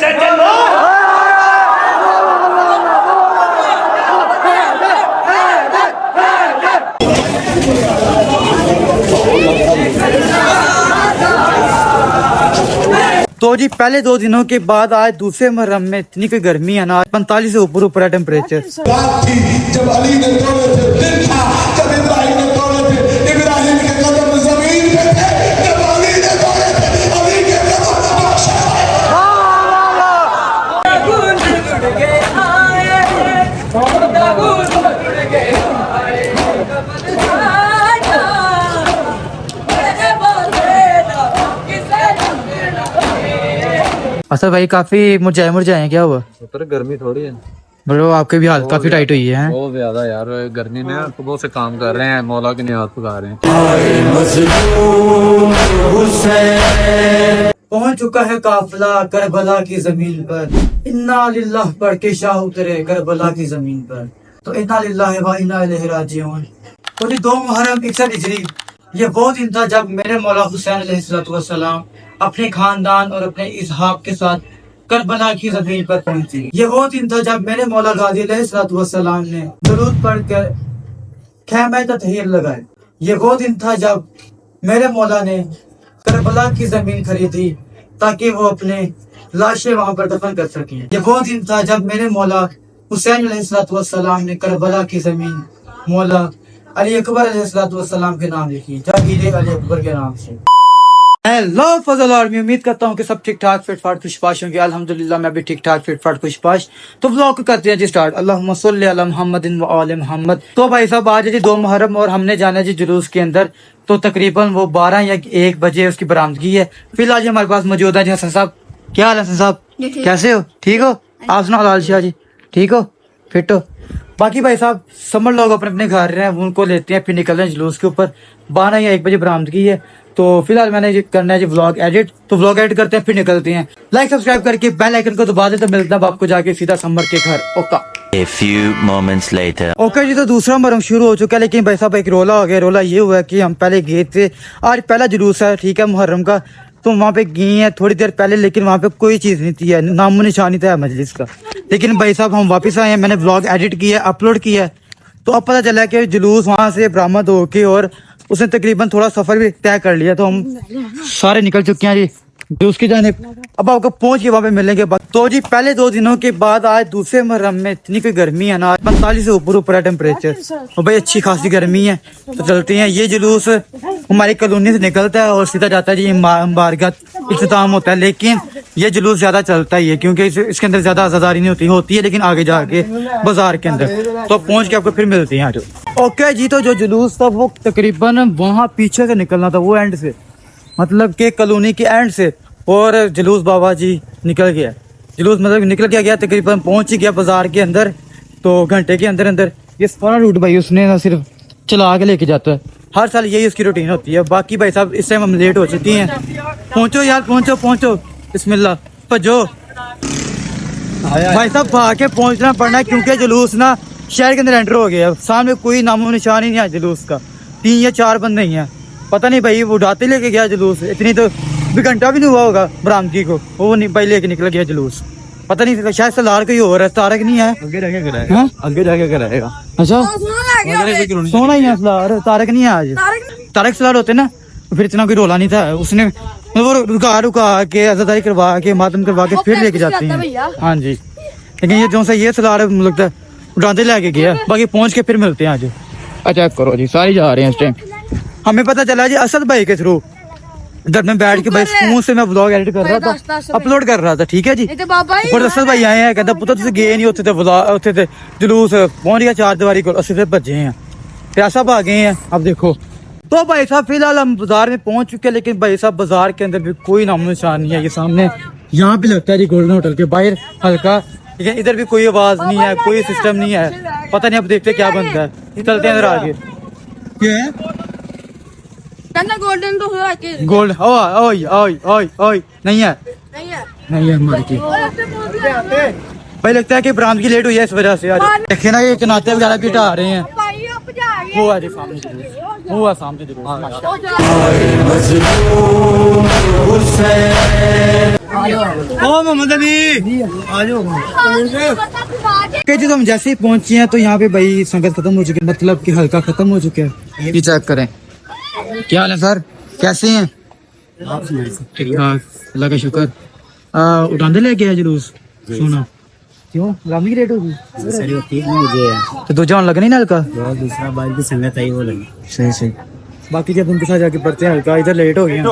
तो जी पहले 2 दिनों के बाद आज दूसरे मुहर्रम में इतनी कोई गर्मी है ना, 45 से ऊपर है टेम्परेचर। बात थी जब अली ने तोड़े थे, दिन था जब इब्राहिम ने तोड़े थे, इब्राहिम के कदम जमीन पे थे, जब अली ने तोड़े थे, अली के कदम असद भाई काफी मुरझाए हैं, क्या हुआ? पर गर्मी थोड़ी है ब्रो, आपके भी हालत काफी टाइट हुई है। बहुत ज्यादा यार, गर्मी में सुबह से काम कर रहे हैं, मौला की नियाज पुकार रहे हैं। पहुंच चुका है काफिला करबला की जमीन पर, इन्ना लिल्लाह पढ़ के शाह उतरे करबला की जमीन पर, तो इन्ना लिल्लाह व इन्ना इलैहि राजिऊन। तो 2 मुहर्रम 61 हिजरी, ये वो दिन था जब मेरे मौला हुसैन अलैहिस्सलाम अपने खानदान और अपने इसहाक के साथ करबला की जमीन पर पहुंचे। ये वो दिन था जब मेरे मौला गाजी अलैहिस्सलाम ने दुरूद पढ़कर खैमे ततहीर लगाए। ये वो दिन था जब मेरे मौला ने करबला की जमीन खरीदी ताकि वो अपने लाशें वहां पर दफन कर सकें। ये वो दिन था जब मेरे मौला हुसैन अलैहिस्सलाम ने करबला की जमीन मौला अली अकबर अलैहिस्सलाम के नाम लिखी, जागीर अली अकबर के नाम से। हेलो फजल आर्मी, उम्मीद करता हूँ कि सब ठीक ठाक फिट फाट खुशपाश होंगे। अल्हम्दुलिल्लाह मैं भी ठीक ठाक फिट फाट खुशपाश। तो व्लॉग को करते हैं जी स्टार्ट। अल्लाहुम्मा सल्ली अला मुहम्मदिन व आले मुहम्मद। तो भाई साहब आज है जी 2 मुहर्रम और हमने जाना है जी जुलूस के अंदर। तो तकरीबन वो 12 या 1 बजे उसकी बरामदगी है। फिलहाल हमारे पास मौजूद है जी हसन साहब। क्या हाल है हसन साहब, कैसे हो? ठीक हो? आप सुना लाल शाह जी, ठीक हो, फिट हो? बाकी भाई साहब समझ लोग अपने अपने घर रहे हैं, उनको लेते हैं, फिर निकल रहे हैं जुलूस के ऊपर। 12 या 1 बजे बरामदगी है। तो फिलहाल मैंने करना है जी व्लॉग एडिट, तो व्लॉग एडिट करते हैं फिर निकलते हैं। लाइक सब्सक्राइब करके बेल आइकन को दबा दे तो मिलता है आपको जाके सीधा समर के घर। ओका A few moments later. Okay जी, तो दूसरा मुहर्रम शुरू हो चुका है, लेकिन भाई साहब एक रोला हो गया। रोला ये हुआ है कि हम पहले गए थे, आज पहला जुलूस है ठीक है मुहर्रम का, तो वहाँ पे गए हैं थोड़ी देर पहले, लेकिन वहाँ पे कोई चीज़ नहीं थी, नामो निशानी था मजलिस का। लेकिन भाई साहब हम वापस आए हैं, मैंने व्लॉग एडिट किया, अपलोड किया है, तो अब पता चला कि जुलूस वहाँ से बरामद होके और उसने तकरीबन थोड़ा सफर भी तय कर लिया, तो हम सारे निकल चुके हैं जी जुलूस की जाने। अब आपको पहुंच के वहाँ पे मिलेंगे। तो जी पहले 2 दिनों के बाद आज दूसरे मुहर्रम में इतनी कोई गर्मी है ना, 45 से ऊपर है टेम्परेचर, और भाई अच्छी खासी गर्मी है। तो चलते हैं। ये जुलूस हमारी कॉलोनी से निकलता है और सीधा जाता है जी बारगाह इख्तिताम होता है, लेकिन ये जुलूस ज्यादा चलता ही है क्योंकि इसके अंदर ज्यादा आजादारी नहीं होती है, लेकिन आगे जाके बाजार के अंदर। तो पहुंच के आपको फिर मिलते हैं आज। ओके जी, तो जो जुलूस था वो तकरीबन वहाँ पीछे से निकलना था, वो एंड से, मतलब के कॉलोनी के एंड से, और जुलूस बाबा जी निकल गया। जुलूस मतलब निकल गया तकरीबन पहुंच ही गया बाजार के अंदर। तो घंटे के अंदर अंदर ये सारा रूट भाई उसने ना सिर्फ चला के लेके जाता है, हर साल यही उसकी रूटीन होती है। बाकी भाई साहब इस टाइम हम लेट हो चुकी हैं। पहुंचो यार, पहुंचो बिस्मिल्लाह, भजो भाई साहब, भाग के पहुंचना पड़ना है क्योंकि जुलूस ना शहर के अंदर एंटर हो गया। सामने कोई नामो निशान ही नहीं है जुलूस का, 3 या 4 बंदे ही हैं। पता नहीं भाई वो उड़ाते लेके गया जुलूस, इतनी तो भी घंटा भी नहीं हुआ होगा बरामदगी को, वो नहीं भाई लेके निकल गया जुलूस। पता नहीं शायद सलार कोई और है, तारक नहीं है, आगे जाके कराएगा। अच्छा सोना ही है सलार, तारक नहीं है आज। तारक सलार होते ना फिर इतना कोई रोला नहीं था। उसने वो रुका के आजादारी करवा के मातम करवा के फिर लेके जाते हैं। हाँ जी, लेकिन ये जो सा ये सलार लगता है उड़ाते लेके गया। बाकी पहुंच के फिर मिलते हैं आज। अच्छा करो जी, सारी जा रहे हैं इस टाइम। हमें पता चला जी असद भाई के थ्रू, जब मैं बैठ के भाई फोन से मैं व्लॉग एडिट कर रहा था, अपलोड कर रहा था, ठीक है जी। और असद भाई आए हैं, कहता पुत्र तुझे गए नहीं उत्थे थे जुलूस पहुंच गया 4 दीवारी को, असि फिर भजे हैं, प्यासा आ गए हैं। अब देखो तो भाई साहब फिलहाल हम बाजार में पहुंच चुके हैं, लेकिन भाई साहब बाजार के अंदर भी कोई नामो निशान नहीं है। ये सामने यहाँ पे लगता है जी गोल्डन होटल के बाहर हल्का, लेकिन इधर भी कोई आवाज नहीं है, कोई सिस्टम नहीं है। पता नहीं, अब देखते क्या बनता है। चलते हैं इधर आगे। क्या है गोल्डन तो हुआ कि गोल्ड ओए नहीं है मार्केट भाई। लगता है कि बरामदगी लेट हुई है इस वजह से। आज देखे ना ये कनाते वगैरह भी हटा रहे हैं। वो है जी सामने, वो है सामने ओ ओके जी, तो हम जैसे ही पहुंचे हैं तो यहाँ पे भाई संगत खत्म हो चुकी है, मतलब कि हल्का खत्म हो चुका है। ये चेक करें, क्या हाल है सर, कैसे हैं? ठीक ठाक, अल्लाह का शुक्र। उठाने ले गया जुलूस सोना, क्यों लामी की रेट होगी तो दो जान लगनी ना हल्का, दूसरा बार की संगत आई वो लगी। सही सही। बाकी जब उनके साथ जाके पढ़ते हैं हल्का, इधर लेट हो गया।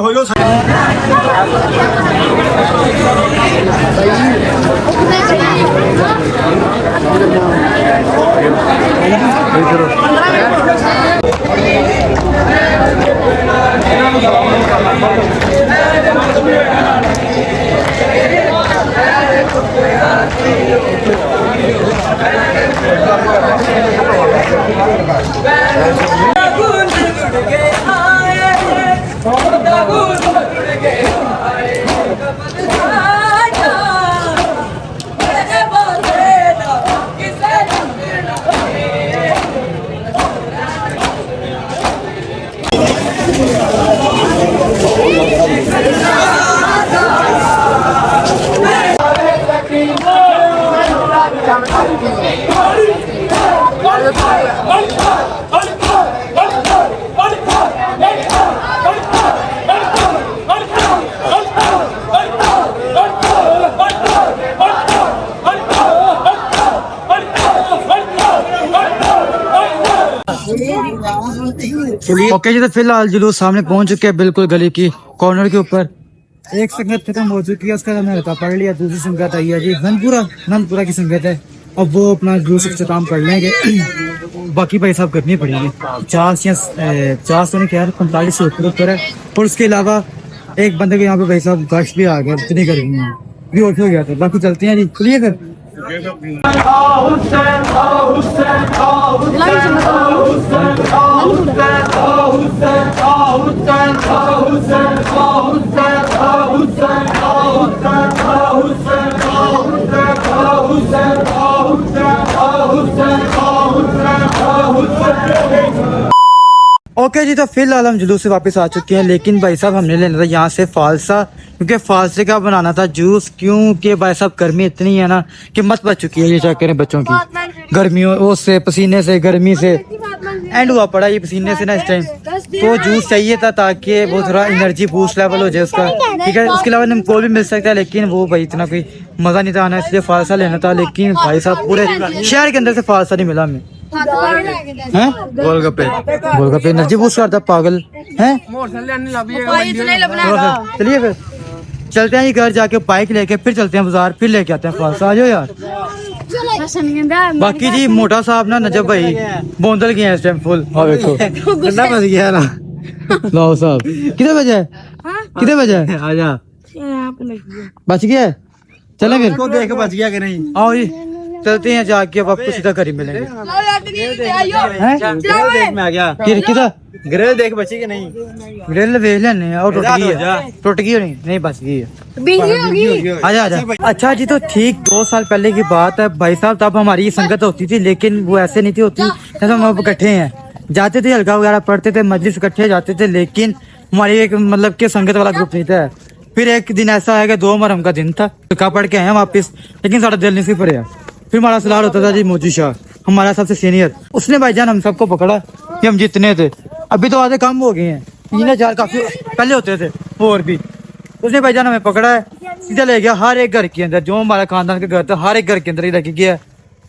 ओके जी, तो फिलहाल जुलूस सामने पहुंच चुके हैं, बिल्कुल गली की कॉर्नर के ऊपर। एक संगत खत्म हो चुकी है, उसका हमने हल्का पढ़ लिया। दूसरी संगत आई है जी नंदपुरा की संगत है। अब वो अपना जुलूस इख्तिताम कर लेंगे। बाकी भाई साहब करनी पड़ेगी 50 तो नहीं कह रहे, 45 से ऊपर है। और उसके अलावा एक बंदे के यहाँ पे भाई साहब गश भी आ गया, इतनी गर्मी है भी उठ हो गया था। बाकी चलते हैं जी, खुलिए फिर। ओके जी, तो फिलहाल हम जुलूस से वापस आ चुके हैं, लेकिन भाई साहब हमने लेना था यहाँ से फालसा, क्योंकि फालसे का बनाना था जूस। क्योंकि भाई साहब गर्मी इतनी है ना कि मत बच चुकी है, ये क्या करें बच्चों की गर्मियों उससे, पसीने से, गर्मी से एंड हुआ पड़ा ये पसीने से ना इस टाइम। तो जूस चाहिए था ताकि वो थोड़ा एनर्जी बूस्ट लेवल हो जाए उसका, ठीक है। उसके अलावा नमकोल भी मिल सकता है, लेकिन वो भाई इतना कोई मजा नहीं था आना, इसलिए फालसा लेना था। लेकिन भाई साहब पूरे शहर के अंदर से फालसा नहीं मिला हमें। गोलगप्पे एनर्जी बूस्ट करता, पागल हैं। चलिए फिर चलते हैं ये घर, जाके बाइक लेके फिर चलते हैं बाजार, फिर लेके आते हैं फालसा। आ जाओ यार। बाकी जी मोटा साहब ना नजब भाई बोंदल गए हैं इस टाइम फुल। हाँ देखो ठंडा बच गया ना। लो साहब कितने बजे है? कितने बजे है? आजा बच गया है, चले फिर को देख बच गया कि नहीं। आओ जी चलते हैं, जाके अब आपको सीधा घर ही मिलेंगे। ग्रिल देख बची कि नहीं? ग्रिल देख लेने और टूट गई नहीं बच गई है। आजा आजा। अच्छा जी, तो ठीक 2 साल पहले की बात है भाई साहब, तब हमारी ये संगत होती थी, लेकिन वो ऐसे नहीं थी होती जैसे हम अब इकट्ठे हैं। जाते थे हल्का वगैरह पढ़ते थे, मजलिस इकट्ठे जाते थे, लेकिन हमारी एक मतलब के संगत वाला ग्रुप नहीं था। फिर एक दिन ऐसा है कि 2 मुहर्रम का दिन था, हल्का पढ़ के आए वापिस, लेकिन सारा दिल नहीं सी पड़े। फिर हमारा सलाह होता था जी मोजी शाह, हमारा सबसे सीनियर, उसने भाईजान हम सबको पकड़ा कि हम जितने थे, अभी तो आधे कम हो गए हैं, 3-4 काफी पहले होते थे और भी। उसने भाईजान हमें पकड़ा है, सीधा ले गया हर एक घर के अंदर, जो हमारा खानदान के घर था हर एक घर के अंदर ही लेके गया।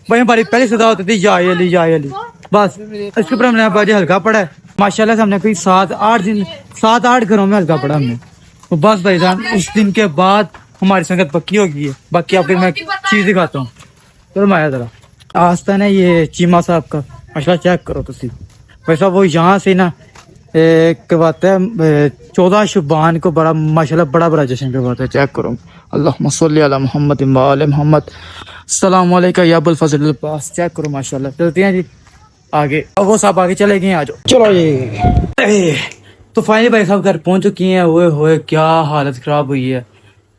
भाई हमारी पहली सदा होती थी या अली, बस इसके ऊपर हमने बाजी हल्का पड़ा है। माशाल्लाह से हमने कोई 7-8 घरों में हल्का पड़ा हमने। तो बस भाईजान उस दिन के बाद हमारी संगत पक्की हो गई है। बाकी आपको मैं चीज दिखाता हूँ, तो माया जरा आस्था ना, ये चीमा साहब का माशाल्लाह चेक करो तुसी। वैसा वो यहाँ से ना करवाता है 14 शुबान को, बड़ा माशाल्लाह बड़ा जश्न करवाता है। चेक करो, अल्लाहुम्मा सल्ली अला मुहम्मद व आले मुहम्मद, अस्सलाम वालेकुम या अबुल फजल पास। चेक करो माशाल्लाह। चलते हैं जी आगे, अब वो साहब आगे चले गए, आ जाओ चलो ये। तो फाइनली भाई साहब घर पहुंच चुकी हैं। हुए क्या हालत खराब हुई है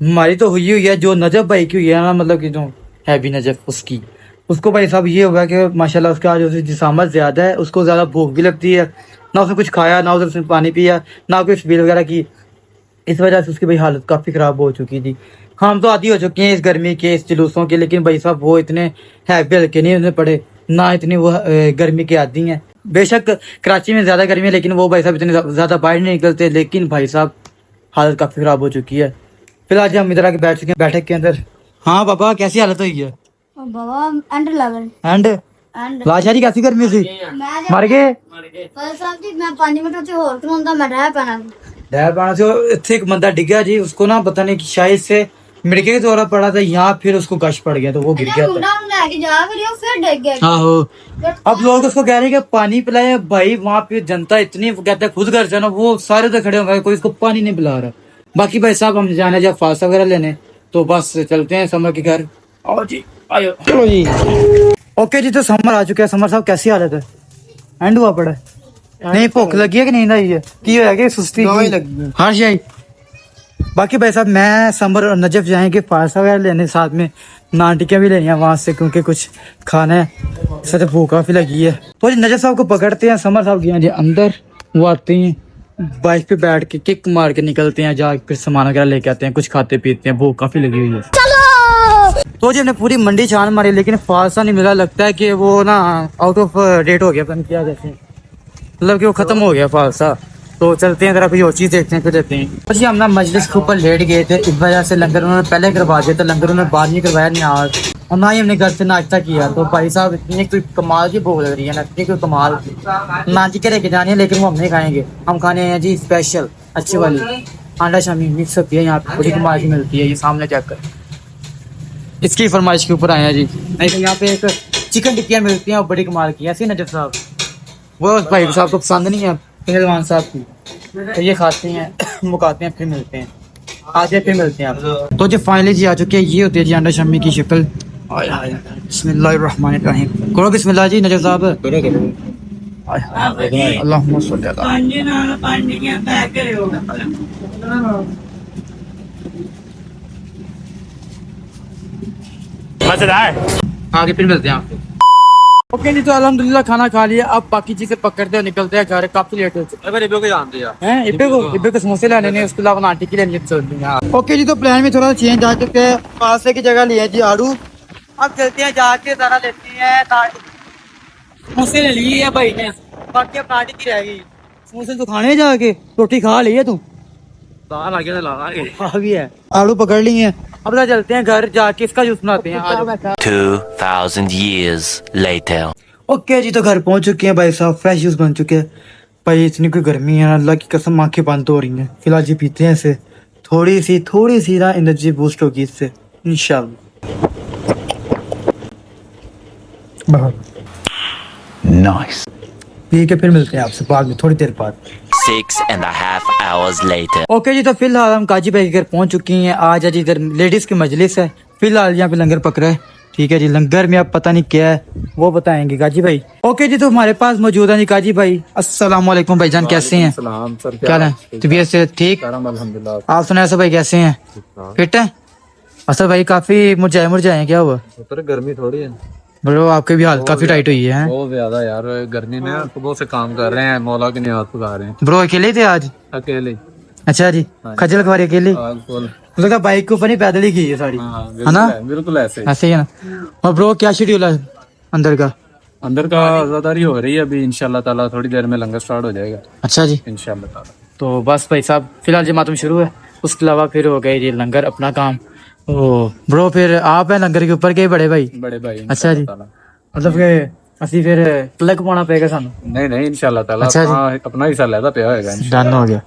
हमारी, तो हुई है जो नजब भाई की हुई है ना, मतलब कि जो है भी नजब उसको भाई साहब ये हुआ कि माशाल्लाह उसका आज जिसामत ज्यादा है, उसको ज्यादा भूख भी लगती है, ना उसने कुछ खाया, ना उसने पानी पिया, ना कोई स्पीड वगैरह की। इस वजह से उसकी भाई हालत काफी खराब हो चुकी थी, हम तो आदी हो चुके हैं इस गर्मी के, इस जुलूसों के, लेकिन भाई साहब वो इतने हैवी हल्के नहीं उन्हें पड़े, ना इतनी वो गर्मी के आदी हैं। बेशक कराची में ज्यादा गर्मी है, लेकिन वो भाई साहब इतने ज्यादा बाहर नहीं निकलते, लेकिन भाई साहब हालत काफी खराब हो चुकी है। फिलहाल हम इधर आके बैठ चुके हैं बैठक के अंदर। हाँ बाबा कैसी हालत हुई है? बाबा एंड लेवल एंड एंड लाशारी कैसी गर्मी सी मर गए पर साहब जी मैं 5 मिनट से होर खलोंदा मैं रह पैना डर पाना से इतने एक बंदा डिग्गा जी, उसको ना पता नहीं कि शायद से मिड़के के दौरा पड़ा था यहाँ, फिर उसको गश पड़ गया तो वो गिर गया था। मुंडा लेके जा करियो फिर डिग गया। आहो अब लोग उसको कह रहे हैं कि पानी पिलाए भाई, वहाँ पे जनता इतनी, वो कहते हैं खुद घर जाना, वो सारे तो खड़े होंगे, कोई इसको पानी नहीं पिला रहा। बाकी भाई साहब हम जाने जब फास्ट वगैरह लेने, तो बस चलते हैं समर के घर। आओ जी आयो चलो जी। ओके जी तो समर आ चुके हैं। समर साहब कैसी हालत है? एंड हुआ पड़ा है? नहीं भूख लगी है कि नींद आई है की होया कि सुस्ती लगी हाँ जी। बाकी भाई साहब मैं समर और नजफ जाएंगे फास्ट वगैरह लेने, साथ में नान टिक्कियाँ भी लेनी है वहाँ से, क्योंकि कुछ खाना है, इससे भूख काफी लगी है। तो जी नजफ साहब को पकड़ते हैं, समर साहब गए जी अंदर, वो आते हैं बाइक पे बैठ के किक मार के निकलते हैं, जाके कुछ सामान वगैरह लेके आते हैं, कुछ खाते पीते हैं, भूख काफी लगी हुई है। तो जी हमने पूरी मंडी छान मारी, लेकिन फालसा नहीं मिला, लगता है कि वो ना आउट ऑफ डेट हो गया, पता नहीं क्या कहते हैं, मतलब कि वो खत्म हो गया फालसा। तो चलते हैं जरा कोई और चीज देखते हैं, फिर देते हैं। तो जी हम ना मजलिस के ऊपर लेट गए थे, इस वजह से लंगर उन्होंने पहले करवा दिया था, लंगर उन्होंने बाद नहीं करवाया नहीं आज, और ना ही हमने घर से नाश्ता किया। तो भाई साहब इतनी कोई कमाल की भूख लग रही है ना, इतनी कोई कमाल ना जी के लेके जानी है, लेकिन वो हम नहीं खाएंगे, हम खाने हैं जी स्पेशल अच्छी वाली अंडा शामी मिक्स होती है यहाँ पे, बड़ी कमाल की मिलती है, ये सामने चेक कर, इसकी फरमाइश के ऊपर आए हैं जी। नहीं तो यहाँ पे एक चिकन टिक्कियाँ मिलती हैं और बड़ी कमाल की, ऐसी नजर साहब वो भाई साहब को पसंद नहीं है पहलवान साहब की, तो ये खाते हैं मुकाते हैं, फिर मिलते हैं आज फिर मिलते हैं आप। तो जो फाइनली जी आ चुके हैं, ये होती है जी अंडा शम्मी की शक्ल। बिस्मिल्लाहिर्रहमानिर्रहीम करो बिस्मिल्लाह जी नजर साहब। अल्लाहुम्मा सल्ली अला मजेदार। आगे फिर मिलते हैं आपको। ओके जी तो अल्हम्दुलिल्लाह खाना खा लिया, अब बाकी चीजें पकड़ते हैं निकलते हैं घर, काफी लेट हो चुका है। इब्बे को समोसे लाने ने, उसके अलावा आंटी के लिए नहीं चलते हैं। ओके जी तो प्लान में थोड़ा चेंज आ चुके हैं, पासे की जगह लिए जी आड़ू, अब चलते हैं जाके जरा लेते हैं समोसे ले लिए है भाई ने, बाकी अब आंटी की रह गई, समोसे तो खाने जाके रोटी खा ली है तू भी है, आलू पकड़ लिए हैं, अब ना चलते हैं घर जाके इसका जूस बनाते हैं। 2000 years later. ओके जी तो घर पहुंच चुके हैं भाई साहब, फ्रेश जूस बन चुके हैं भाई, इतनी कोई गर्मी है अल्लाह की कसम, आंखें बंद हो रही हैं। फिलहाल जी पीते हैं इसे, थोड़ी सी ना एनर्जी बूस्ट होगी इससे इंशाल्लाह। Nice. पी के फिर मिलते हैं आपसे बाद में थोड़ी देर बाद। 6.5 hours later. ओके जी तो फिलहाल हम काजी भाई के घर पहुंच चुकी हैं। आज जी इधर लेडीज की मजलिस है, फिलहाल यहाँ पे लंगर पक रहा है, ठीक है जी। लंगर में अब पता नहीं क्या है वो बताएंगे काजी भाई। ओके जी तो हमारे पास मौजूद है जी काजी भाई। अस्सलाम वालेकुम भाईजान, कैसे हैं? सलाम सर, क्या है तबीयत से ठीक? अल्हम्दुलिल्लाह। आप सुनाए भाई कैसे हैं? फिट है? असर भाई काफी मुरझाए हैं, क्या हुआ? गर्मी थोड़ी है ब्रो, आपकी भी हालत काफी टाइट हुई है। बहुत ज्यादा यार, गर्मी में सुबह से काम कर रहे हैं, मौला की नियाज पुकार रहे हैं। ब्रो अकेले थे आज? अकेले। अच्छा जी, खजल खवारी अकेले? उसका बाइक के ऊपर नहीं पैदल ही की है सारी, है ना? बिल्कुल ऐसे ही है ना। और ब्रो क्या शेड्यूल है अंदर का? अंदर का आजादारी हो रही है अभी, इंशाल्लाह ताला थोड़ी देर में लंगर स्टार्ट हो जाएगा। अच्छा जी इंशाल्लाह ताला। तो बस भाई साहब फिलहाल जी मातम शुरू है, उसके अलावा फिर हो गए जी लंगर अपना काम। ओ ब्रो फिर आप है लंगर के ऊपर के बड़े भाई? बड़े भाई। अच्छा जी, मतलब कि ਅਸੀਂ ਫਿਰ ਪਲੱਗ ਪਾਉਣਾ ਪਏਗਾ ਸਾਨੂੰ? नहीं इंशाल्लाह ताला अच्छा अपना हिस्सा लेता पे होएगा। डन हो गया।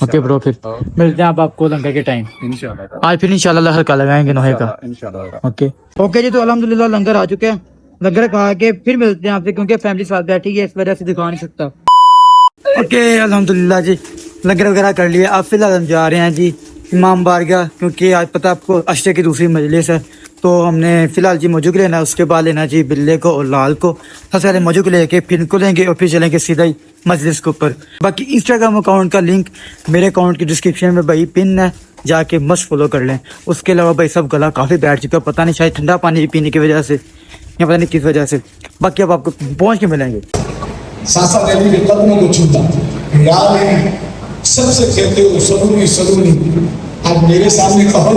ओके ब्रो फिर मिलते हैं आपको लंगर के टाइम इंशाल्लाह। आज फिर इंशाल्लाह हल्का लगाएंगे नोहे का। इंशाल्लाह। ओके जी तो अल्हम्दुलिल्लाह लंगर आ चुके हैं, लंगर खा के फिर मिलते हैं आपसे, क्योंकि फैमिली साथ बैठी है इस वजह से दिखा नहीं सकता। ओके अल्हम्दुलिल्लाह जी लंगर वगैरह कर लिया, अब फिलहाल हम जा रहे हैं जी इमाम बारगाह, क्योंकि आज पता आपको अशरे की दूसरी मजलिस है, तो हमने फिलहाल जी मौजू को लेना है, उसके बाद लेना जी बिल्ले को और लाल को। सबसे पहले मौजू को लेके फिर इनको लेंगे और फिर चलेंगे सीधा ही मजलिस के ऊपर। बाकी इंस्टाग्राम अकाउंट का लिंक मेरे अकाउंट की डिस्क्रिप्शन में भाई पिन है, जाके मस्त फॉलो कर लें। उसके अलावा भाई सब गला काफ़ी बैठ चुका है, पता नहीं शायद ठंडा पानी पीने की वजह से या पता नहीं किस वजह से। बाकी अब आपको पहुँच के मिलेंगे। सासा देवी के कदमों को छूता याद है, सबसे कहते हो सलूनी सलूनी, आज मेरे सामने कहो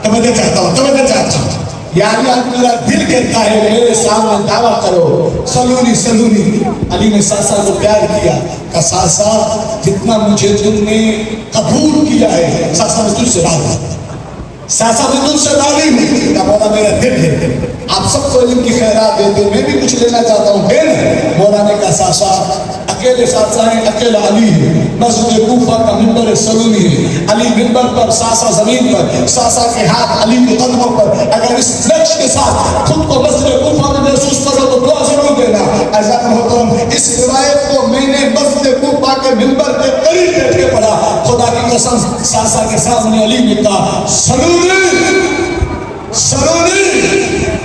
तवज्जो चाहता हूँ। यानी आज मेरा दिल कहता है मेरे सामने दावा करो सलूनी सलूनी। अली ने सासा को प्यार किया का सासा जितना मुझे तुमने कबूल किया है सासा मैं तुझसे राजी, सासा मैं तुझसे राजी हूँ। का मौला मेरा दिल है, आप सबको इनकी खैरात देते, मैं भी कुछ लेना चाहता हूँ। फिर मौला ने कहा सासा अकेले सासा है, अकेला अली है, मस्जिद कूफा का मिंबर सलूनी है, अली मिंबर पर सासा जमीन पर, सासा के हाथ अली के कदमों पर। अगर इस लक्ष्य के साथ खुद को मस्जिद कूफा में महसूस करो तो दुआ जरूर देना। ऐसा मोहतरम इस रिवायत को मैंने मस्जिद कूफा के मिंबर के करीब बैठ के पढ़ा। खुदा की कसम सासा के सामने अली ने कहा सलूनी सलूनी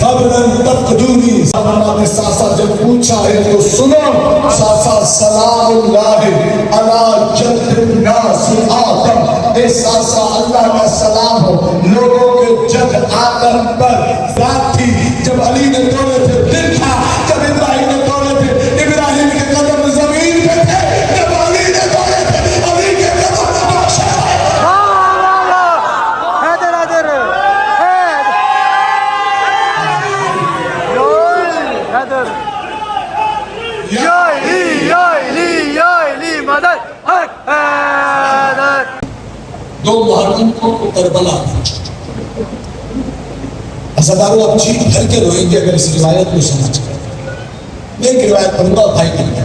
कब्रन तकदूनी। ज़माना में सासा जब पूछा है तो सुनो, सासा सलामुल्लाह अला जद्दिन नास आदम। ए सासा अल्लाह का सलाम हो लोगों के जद आदम पर। रात थी जब अली ने तोड़े थे, दिन था जब इब्राहिम ने तोड़े थे, इब्राहिम के कदम जमीन पे थे जब अली ने तोड़े थे, अली के कदम दो मुहर्रम को करबला। हज़रत आप चीख भर के रोएंगे अगर इस रिवायत को समझ कर। मैं एक रिवायत पढ़ूंगा भाई के लिए।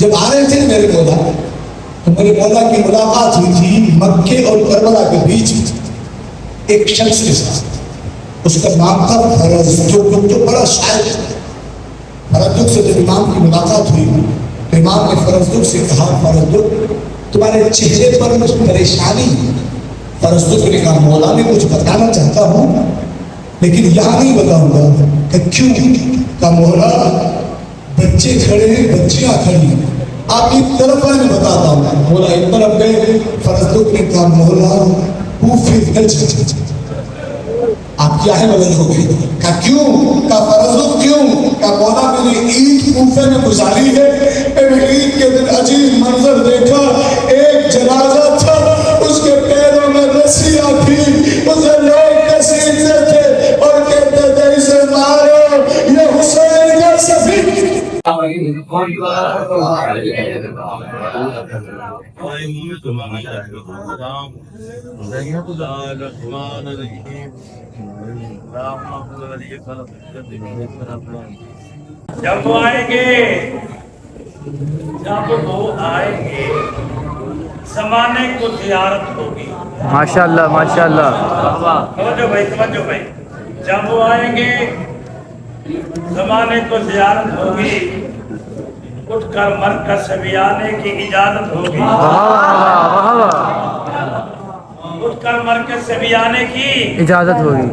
जब आ रहे थे मेरे मौला तो मेरे मौला की मुलाकात हुई थी मक्के और करबला के बीच एक शख्स के साथ। उसका नाम था फरज़दुक, जो बड़ा शायर। फरज़दुक से जब इमाम की मुलाकात हुई तो इमाम ने फरज़दुक से कहा फरज़दुक तुम्हारे चेहरे पर कुछ परेशानी। फरज़दुक ने कहा मौला मैं कुछ बताना चाहता हूँ लेकिन यहाँ नहीं बताऊंगा। कि क्यों? का मौला बच्चे खड़े हैं, बच्चियां खड़ी हैं, आप एक तरफ आए मैं बताता हूँ। मौला एक तरफ गए। फरज़दुक ने कहा मौला आप क्या है बदल हो गई? का क्यों? का फरज़दुक क्यों? का मौला मैंने ईद कूफे में गुजारी है। मैंने ईद के दिन अजीब मंजर देखा, एक जनाजा था, उसके पैरों में रस्सियां थी, उसे लोग घसीटते थे और कहते थे इसे मारो, ये हुसैन का सफी। जब वो आएंगे, जब वो आएंगे ज़माने को ज़ियारत होगी। माशाल्लाह माशाल्लाह। समझो भाई, जब वो आएंगे ज़माने को ज़ियारत होगी, उठकर मरकज़ से भी आने की इजाज़त होगी। उठकर मरकज़ से भी आने की इजाजत होगी।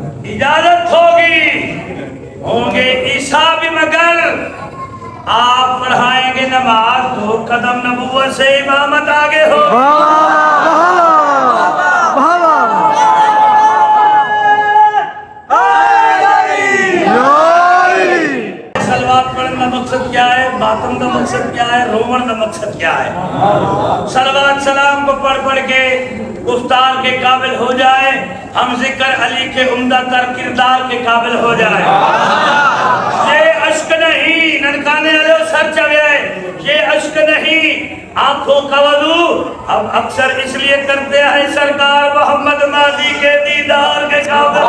होंगे ईसा भी मगर आप पढ़ाएंगे नमाज तो कदम नबुव्वत से इमामत आगे हो। सलवात पढ़ने का मकसद क्या है? मातम का मकसद क्या है? रोमन का मकसद क्या है? सलवात सलाम को पढ़ पढ़ के गुफ्तार के काबिल हो जाए, हम जिक्र अली के उम्दा तर किरदार के काबिल हो जाए। ये अश्क नहीं ननकाने वाले सर चढ़े, ये अश्क नहीं आंखों का वजू अब अक्सर इसलिए करते हैं सरकार मोहम्मद मादी के दीदार के काबिल।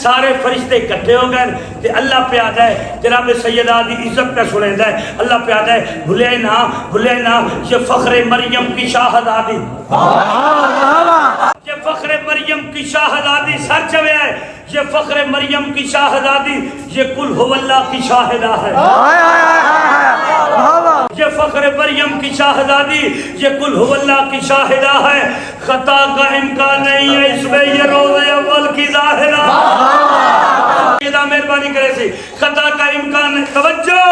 सारे फरिश्ते इकट्ठे हो गए ते अल्लाह पे आता है जनाब सैयदा दी इज्जत पे सुनेंदा है। अल्लाह पे आता है भूले ना ये फख्रे मरियम की शाहज़ादी, ये फख्रे मरियम की शाहज़ादी सर चवे है, ये फख्रे मरियम की शाहज़ादी, ये कुल हुवल्लाह की शाहिदा है। ये फख्रे मरियम की शाहज़ादी, ये कुल हुवल्लाह की शाहिदा है। खता का इम्कान नहीं है इसमें, ये रोज़े अव्वल की ज़ाहिरा। मेहरबानी करे सी खता का इम्कान, तवज्जो,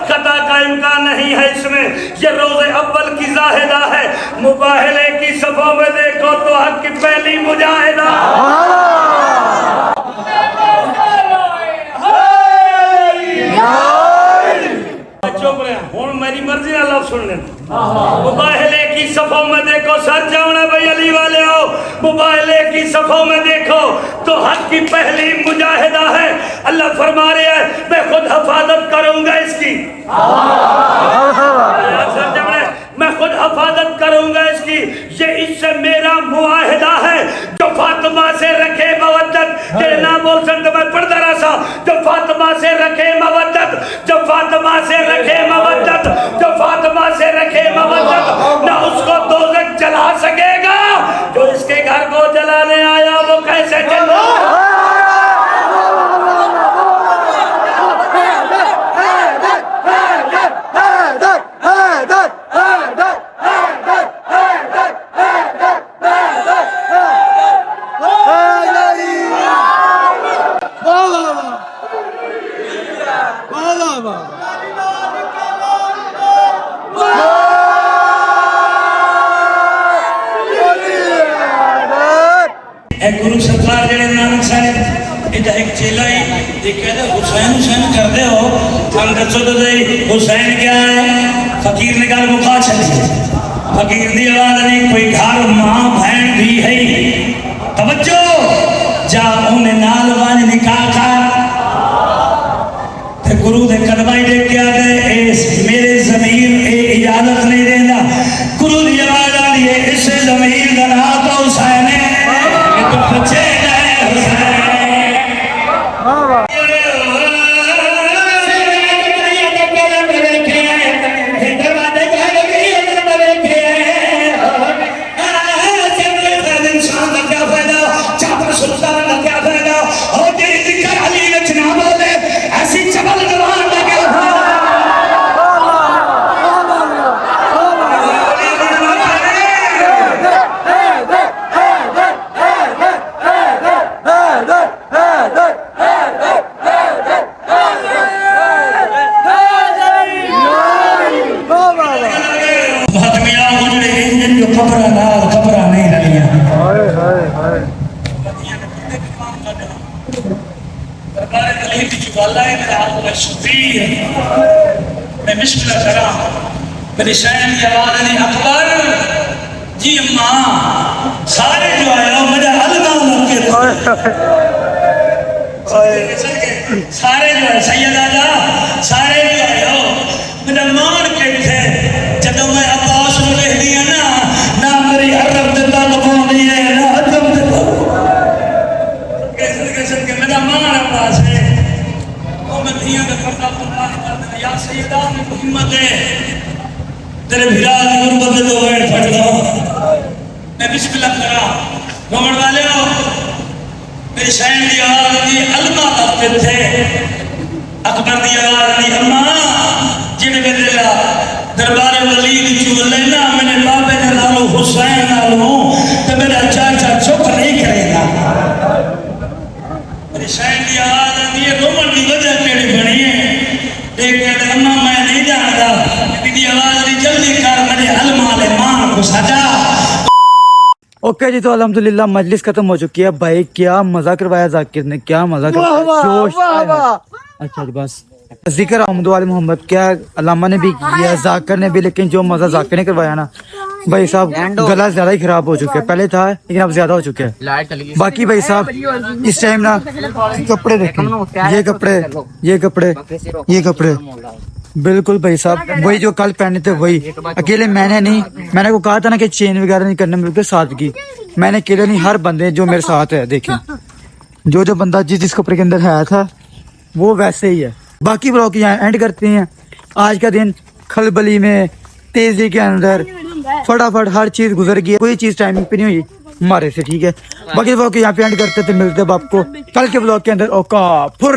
खता का इम्कान नहीं है इसमें, ये रोज़े अव्वल की ज़ाहिदा है। मुबाहले की सफ़ों में देखो तो हक की पहली मुजाहिदा। मुबाहले की सफों में देखो, सर जाना भाई अली वाले हो, मुबाहले की सफों में देखो तो हक की पहली मुजाहिदा है। अल्लाह फरमा रहे हैं मैं खुद हिफाजत करूंगा इसकी, मैं खुद हिफाजत करूंगा इसकी। ये इससे मेरा मुआहिदा है। जो फातिमा से रखे मवद्दत, तेरे ना बोल सकते मैं पढ़ रहा सा। जो फातिमा से रखे मवद्दत, जो फातिमा से रखे मवद्दत, जो फातिमा से रखे मवद्दत, ना उसको दोज़ख जला सकेगा। जो इसके घर को जलाने आया वो कैसे जला? गुरु सरकार जेड़े नानक साहब इधर एक चेला ही ये कहते हुसैन हुसैन करते हो, हम दसो तो सही हुसैन क्या है? फकीर ने गल मुका छड़ी, फकीर दी आवाज नहीं कोई घर मां बहन भी है। तवज्जो जा उन्हें नाल वान निकाह कर ते गुरु दे कदमाई दे के आदे मेरे जमीर ए इजाजत नहीं देना। गुरु दी आवाज आ रही है इस जमीर दा नाम तो हुसैन है। तो बच्चे मैं मिश्किल करा मेरी शहर की आवाज नहीं अकबर जी अम्मा सारे जो आया मजा अलगा सारे जो है सैयद आजा सारे जो आया मेरा मान के थे जब मैं अब्बास को लिख दिया ना मेरी अरब दिल्ला लगानी है ना अदब दिल्ला के मेरा मान अब्बास है मदिया का फरदा कुर्बान कर देना या सैयदा में मोहम्मद है तेरे भिरा की गुरबत दे दो वेड़ फट दो। मैं बिस्मिल्लाह करा रोमन वाले हो मेरी शहर की आवाज दी अलमा करते थे अकबर की आवाज दी अम्मा जिने मेरे ला दरबार वली दी चुले ना मैंने बाबे ने नालो हुसैन नालो तो मेरा चाचा चुप नहीं करेगा। मेरी शहर की आवाज दी रोमन की वजह केड़ी बनी है लेकिन अम्मा मैं नहीं जानता तेरी आवाज दी जल्दी कर मेरे अलमा ले मान को सजा। ओके जी तो अल्हम्दुलिल्लाह मजलिस खत्म हो चुकी है। भाई क्या मजा करवाया जाकिर ने, क्या मजा करवाया। अच्छा जी बस जिक्र अहमदो वाले मोहम्मद क्या अल्लामा ने भी किया जाकिर ने भी, लेकिन जो मजा जाकिर ने करवाया ना भाई साहब गला ज्यादा ही खराब हो चुका है। पहले था लेकिन अब ज्यादा हो चुका है। बाकी भाई साहब इस टाइम ना कपड़े देखें, ये कपड़े ये कपड़े ये कपड़े बिल्कुल भाई साहब वही जो कल पहने थे वही। अकेले मैंने नहीं, मैंने को कहा था ना कि चेन वगैरह नहीं करने मेरे साथ की, मैंने अकेले नहीं हर बंदे जो मेरे साथ है देखें जो बंदा जिस कपड़े के अंदर है था वो वैसे ही है। बाकी ब्लॉग यहाँ एंड करते हैं। आज का दिन खलबली में तेजी के अंदर फटाफट हर चीज गुजर गई, कोई चीज टाइमिंग पे नहीं हुई हमारे से, ठीक है। बाकी ब्लॉग यहाँ पे एंड करते थे, मिलते हैं आपको कल के ब्लॉग के अंदर। ओका फुर।